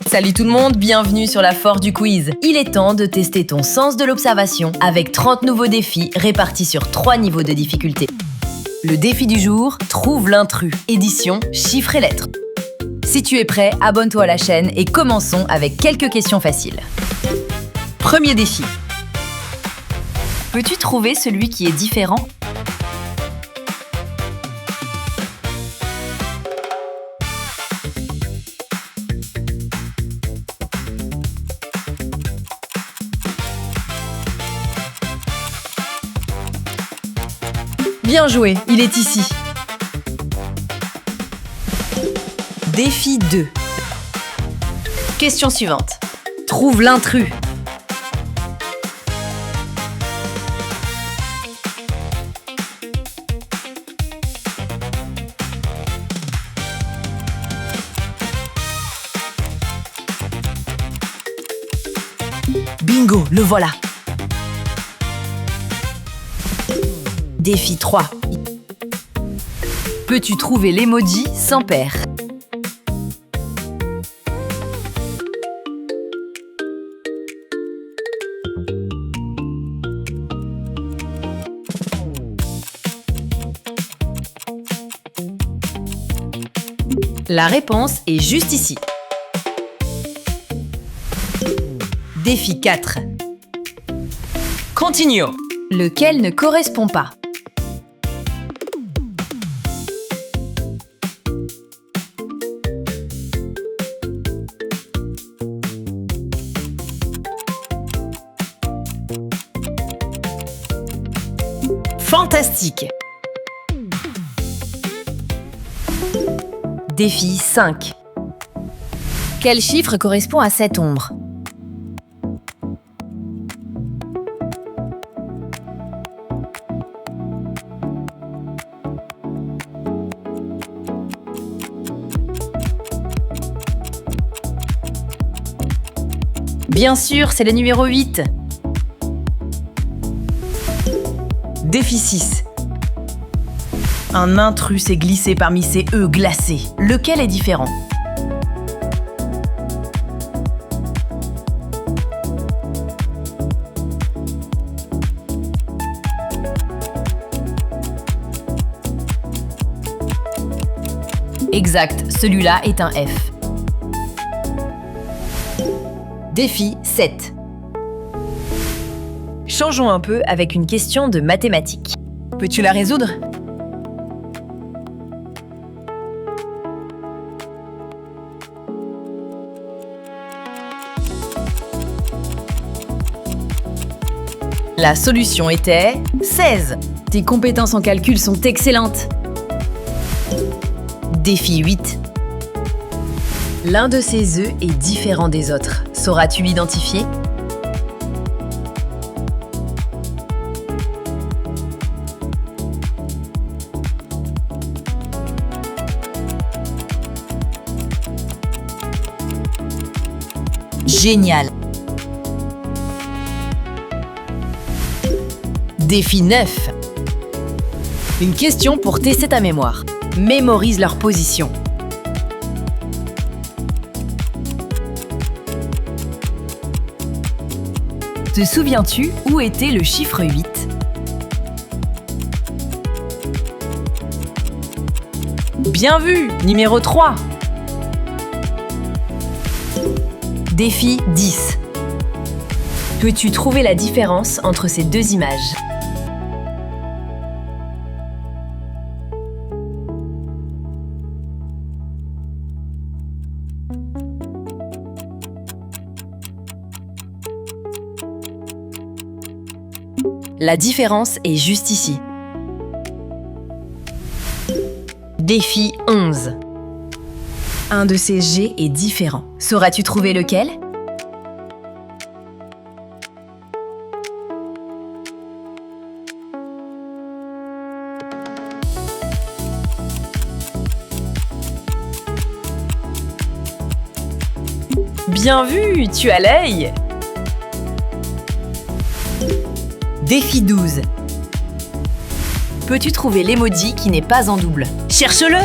Salut tout le monde, bienvenue sur la Force du quiz. Il est temps de tester ton sens de l'observation avec 30 nouveaux défis répartis sur 3 niveaux de difficulté. Le défi du jour, trouve l'intrus, édition chiffres et lettres. Si tu es prêt, abonne-toi à la chaîne et commençons avec quelques questions faciles. Premier défi. Peux-tu trouver celui qui est différent ? Bien joué, il est ici. Défi 2. Question suivante. Trouve l'intrus. Bingo, le voilà. Défi 3. Peux-tu trouver l'emoji sans paire ? La réponse est juste ici. Défi 4. Continuons. Lequel ne correspond pas ? Fantastique! Défi 5. Quel chiffre correspond à cette ombre ? Bien sûr, c'est le numéro 8. Défi 6. Un intrus s'est glissé parmi ces œufs glacés. Lequel est différent ? Exact, celui-là est un F. Défi 7. Changeons un peu avec une question de mathématiques. Peux-tu la résoudre ? La solution était 16. Tes compétences en calcul sont excellentes. Défi 8. L'un de ces œufs est différent des autres. Sauras-tu l'identifier ? Génial! Défi 9. Une question pour tester ta mémoire. Mémorise leur position. Te souviens-tu où était le chiffre 8 ? Bien vu, numéro 3. Défi 10. Peux-tu trouver la différence entre ces deux images ? La différence est juste ici. Défi 11. Un de ces G est différent. Sauras-tu trouver lequel ? Bien vu, tu as l'œil! Défi 12. Peux-tu trouver l'emoji qui n'est pas en double ? Cherche-le!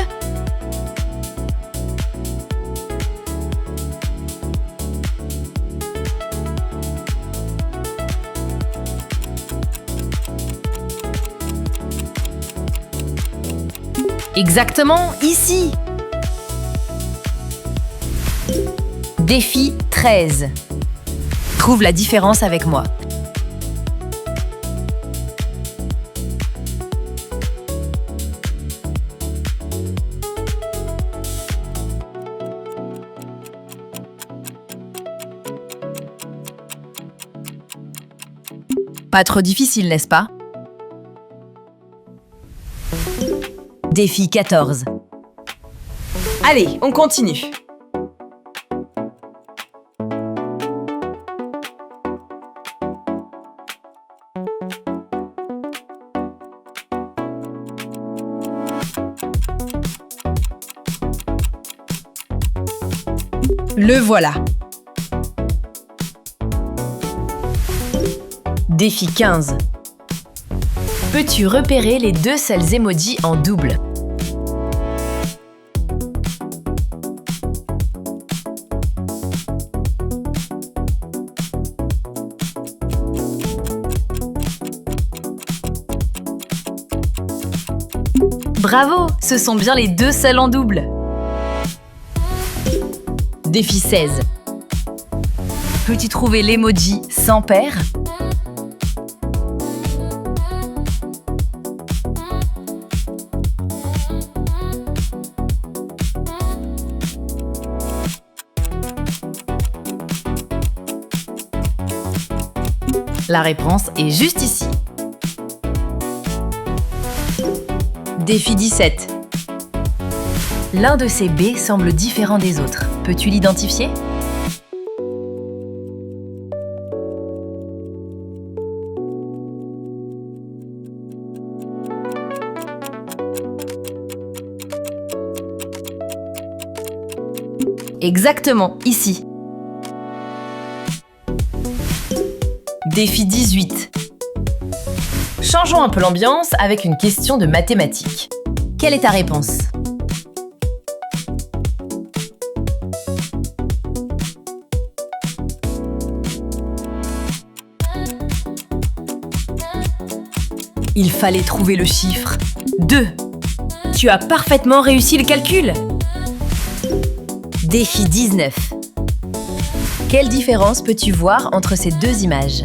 Exactement, ici. Défi 13. Trouve la différence avec moi. Pas trop difficile, n'est-ce pas? Défi 14. Allez, on continue. Le voilà. Défi 15. Peux-tu repérer les deux seuls emojis en double? Bravo, ce sont bien les deux seuls en double. Défi 16. Peux-tu trouver l'emoji sans paire? La réponse est juste ici. Défi 17. L'un de ces B semble différent des autres. Peux-tu l'identifier? Exactement, ici. Défi 18. Changeons un peu l'ambiance avec une question de mathématiques. Quelle est ta réponse? Il fallait trouver le chiffre 2. Tu as parfaitement réussi le calcul. Défi 19. Quelle différence peux-tu voir entre ces deux images?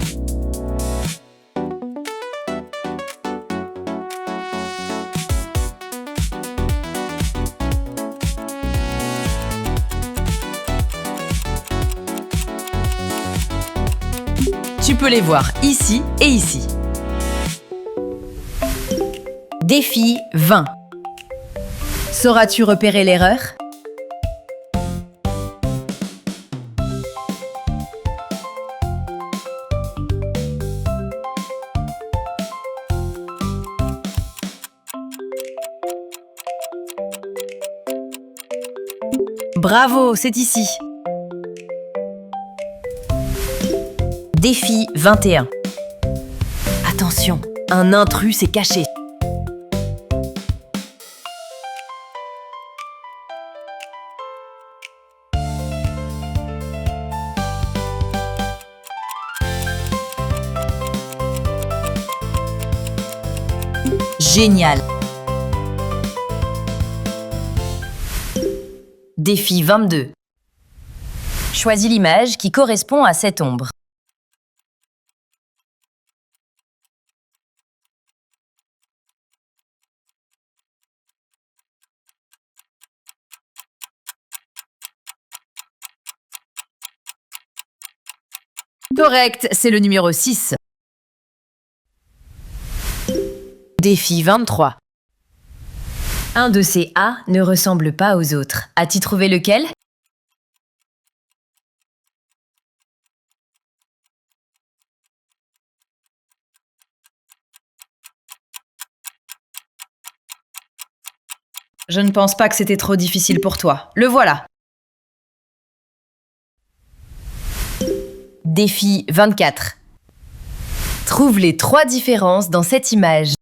Tu peux les voir ici et ici. Défi 20. Sauras-tu repérer l'erreur? Bravo, c'est ici. Défi 21. Attention, un intrus s'est caché. Génial. Défi 22. Choisis l'image qui correspond à cette ombre. Correct, c'est le numéro 6. Défi 23. Un de ces A ne ressemble pas aux autres. As-tu trouvé lequel? Je ne pense pas que c'était trop difficile pour toi. Le voilà. Défi 24. Trouve les 3 différences dans cette image.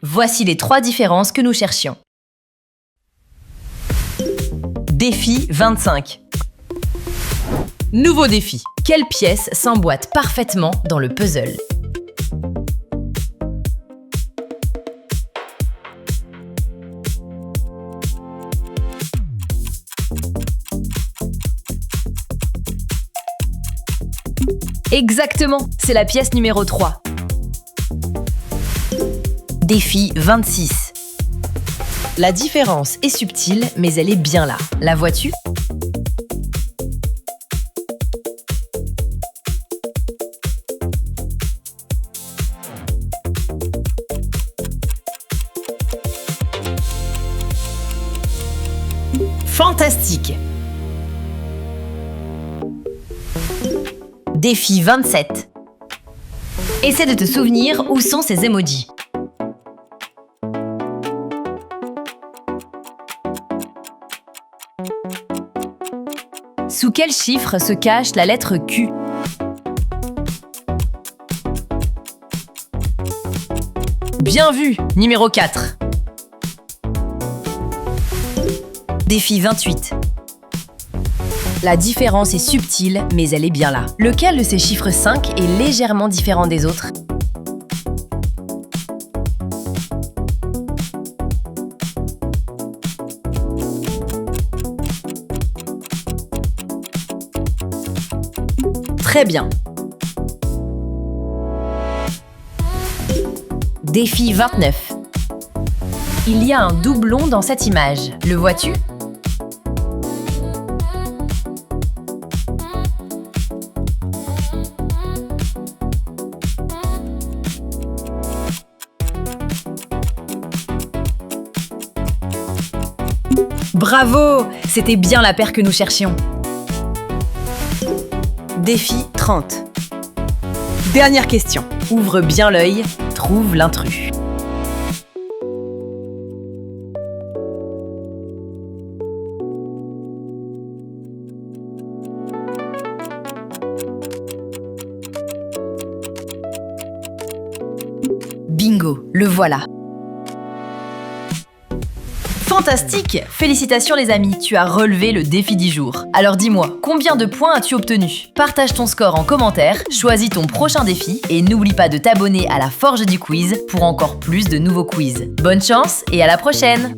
Voici les 3 différences que nous cherchions. Défi 25. Nouveau défi. Quelle pièce s'emboîte parfaitement dans le puzzle? Exactement, c'est la pièce numéro 3. Défi 26. La différence est subtile, mais elle est bien là. La vois-tu? Fantastique! Défi 27. Essaie de te souvenir où sont ces emojis. Sous quel chiffre se cache la lettre Q? Bien vu, numéro 4. Défi 28. La différence est subtile, mais elle est bien là. Lequel de ces chiffres 5 est légèrement différent des autres? Très bien. Défi 29. Il y a un doublon dans cette image. Le vois-tu? Bravo! C'était bien la paire que nous cherchions. Défi 30. Dernière question. Ouvre bien l'œil, trouve l'intrus. Bingo, le voilà. Fantastique! Félicitations les amis, tu as relevé le défi du jour. Alors dis-moi, combien de points as-tu obtenu? Partage ton score en commentaire, choisis ton prochain défi et n'oublie pas de t'abonner à la Forge du Quiz pour encore plus de nouveaux quiz. Bonne chance et à la prochaine!